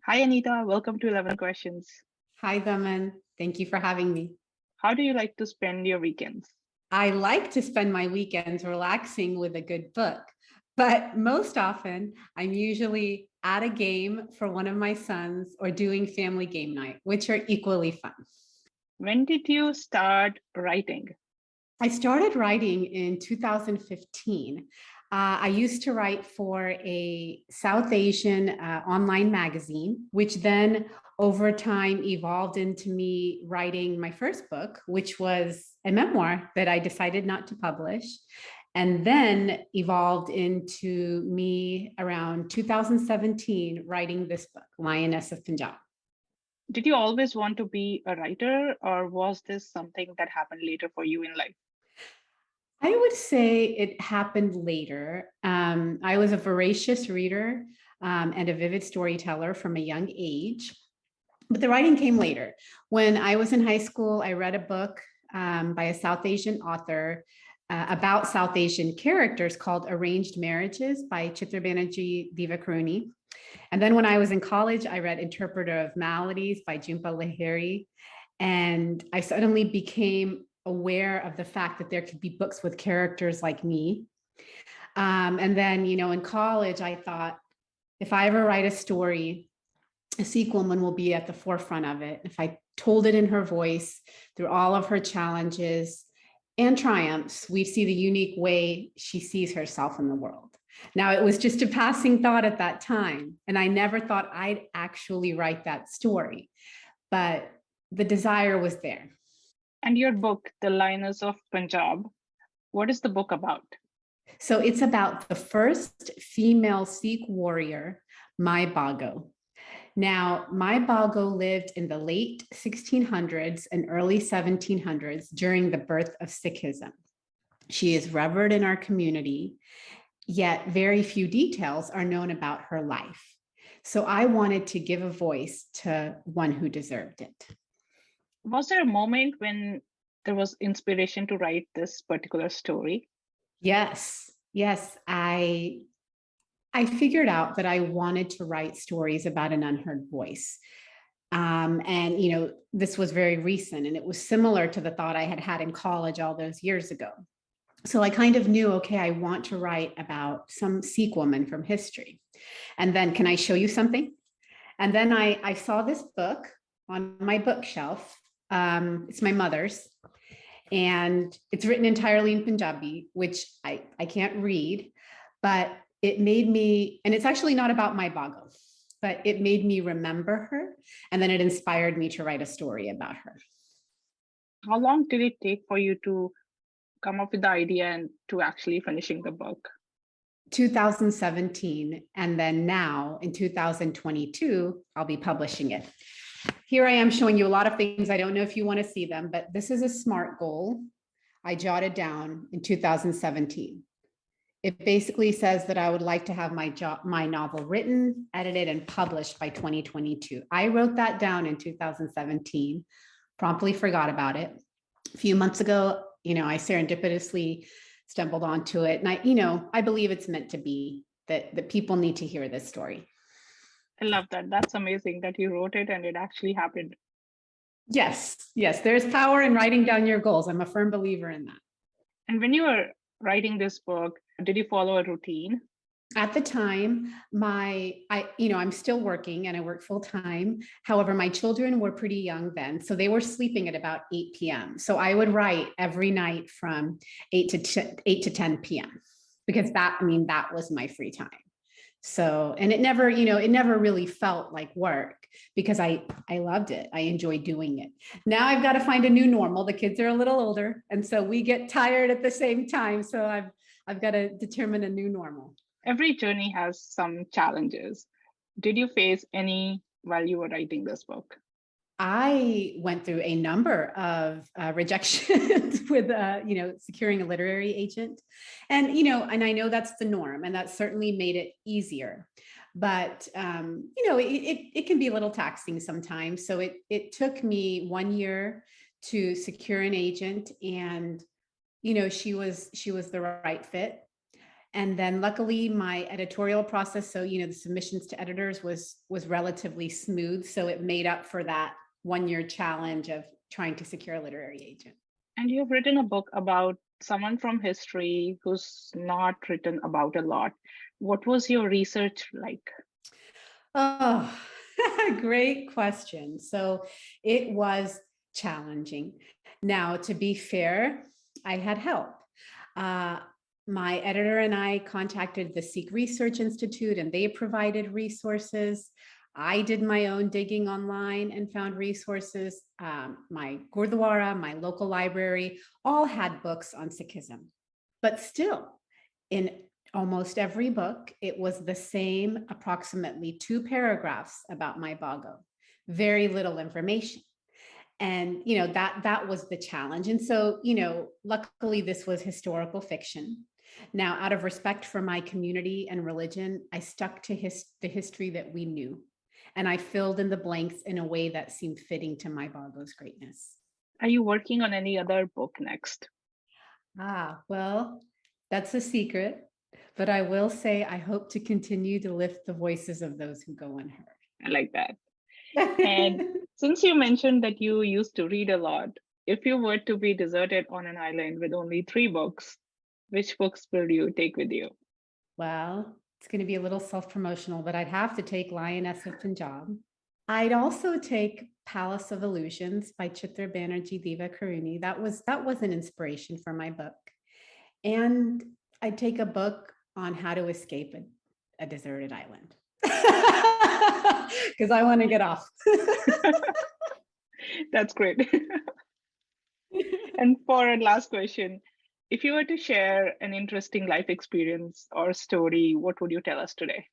Hi, Anita. Welcome to 11 Questions. Hi, Daman. Thank you for having me. How do you like to spend your weekends? I like to spend my weekends relaxing with a good book, but most often I'm usually at a game for one of my sons or doing family game night, which are equally fun. When did you start writing? I started writing in 2015. I used to write for a South Asian online magazine, which then over time evolved into me writing my first book, which was a memoir that I decided not to publish, and then evolved into me around 2017 writing this book, Lioness of Punjab. Did you always want to be a writer, or was this something that happened later for you in life? I would say it happened later. I was a voracious reader and a vivid storyteller from a young age, but the writing came later. When I was in high school, I read a book by a South Asian author about South Asian characters called Arranged Marriages by Chitra Banerjee Divakaruni. And then when I was in college, I read Interpreter of Maladies by Jhumpa Lahiri. And I suddenly became aware of the fact that there could be books with characters like me. And then, in college, I thought, if I ever write a story, a Sikh woman will be at the forefront of it. If I told it in her voice through all of her challenges and triumphs, we see the unique way she sees herself in the world. Now, it was just a passing thought at that time, and I never thought I'd actually write that story, but the desire was there. And your book, The Lioness of Punjab, what is the book about? So it's about the first female Sikh warrior, Mai Bhago. Now, Mai Bhago lived in the late 1600s and early 1700s during the birth of Sikhism. She is revered in our community, yet very few details are known about her life. So I wanted to give a voice to one who deserved it. Was there a moment when there was inspiration to write this particular story? Yes. I figured out that I wanted to write stories about an unheard voice. And this was very recent, and it was similar to the thought I had had in college all those years ago. So I kind of knew, okay, I want to write about some Sikh woman from history. And then, can I show you something? And then I saw this book on my bookshelf. It's my mother's, and it's written entirely in Punjabi, which I can't read, but it made me, and it's actually not about Mai Bhago, but it made me remember her. And then it inspired me to write a story about her. How long did it take for you to come up with the idea and to actually finishing the book? 2017. And then now in 2022, I'll be publishing it. Here I am showing you a lot of things. I don't know if you want to see them, but this is a SMART goal I jotted down in 2017. It basically says that I would like to have my novel written, edited, and published by 2022. I wrote that down in 2017, promptly forgot about it. A few months ago, I serendipitously stumbled onto it. And I believe it's meant to be, that people need to hear this story. I love that. That's amazing that you wrote it and it actually happened. Yes, there's power in writing down your goals. I'm a firm believer in that. And when you were writing this book, did you follow a routine? At the time, I'm still working and I work full time. However, my children were pretty young then, so they were sleeping at about 8 p.m. So I would write every night from 8 to 10 p.m. because that was my free time. So, and it never really felt like work because I loved it. I enjoyed doing it. Now I've got to find a new normal. The kids are a little older, and so we get tired at the same time. So I've got to determine a new normal. Every journey has some challenges. Did you face any while you were writing this book? I went through a number of rejections with, securing a literary agent. And I know that's the norm, and that certainly made it easier. But, it can be a little taxing sometimes. So it took me 1 year to secure an agent, and, she was the right fit. And then luckily my editorial process, so, the submissions to editors was relatively smooth. So it made up for that 1-year challenge of trying to secure a literary agent. And you've written a book about someone from history who's not written about a lot. What was your research like? Oh, great question. So it was challenging. Now, to be fair, I had help. My editor and I contacted the Sikh Research Institute, and they provided resources. I did my own digging online and found resources. My Gurdwara, my local library, all had books on Sikhism. But still, in almost every book, it was the same approximately 2 paragraphs about my Bago, very little information. And, that was the challenge. And so, luckily this was historical fiction. Now, out of respect for my community and religion, I stuck to the history that we knew. And I filled in the blanks in a way that seemed fitting to my Bago's greatness. Are you working on any other book next? Well, that's a secret. But I will say I hope to continue to lift the voices of those who go unheard. I like that. And since you mentioned that you used to read a lot, if you were to be deserted on an island with only 3 books, which books will you take with you? Well, it's going to be a little self-promotional, but I'd have to take Lioness of Punjab. I'd also take Palace of Illusions by Chitra Banerjee Diva Karuni. That was an inspiration for my book. And I'd take a book on how to escape a deserted island. Because I want to get off. That's great. And for a last question, if you were to share an interesting life experience or story, what would you tell us today?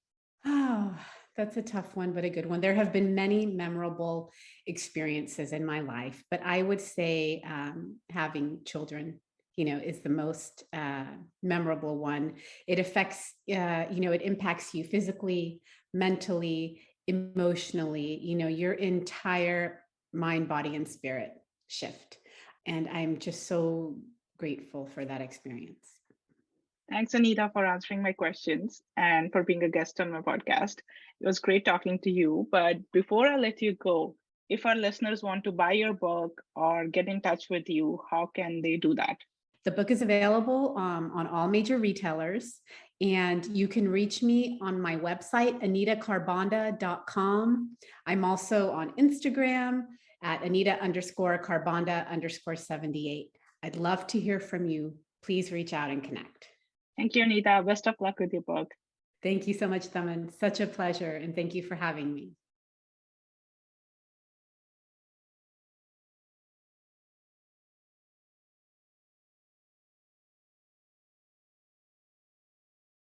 Oh, that's a tough one, but a good one. There have been many memorable experiences in my life, but I would say having children, is the most memorable one. It affects, it impacts you physically, mentally, emotionally, your entire mind, body, and spirit shift. And I'm just so grateful for that experience. Thanks, Anita, for answering my questions and for being a guest on my podcast. It was great talking to you. But before I let you go, if our listeners want to buy your book or get in touch with you, how can they do that? The book is available on all major retailers, and you can reach me on my website, anitakharbanda.com. I'm also on Instagram at Anita_Kharbanda_78. I'd love to hear from you. Please reach out and connect. Thank you, Anita. Best of luck with your book. Thank you so much, Thaman. Such a pleasure, and thank you for having me.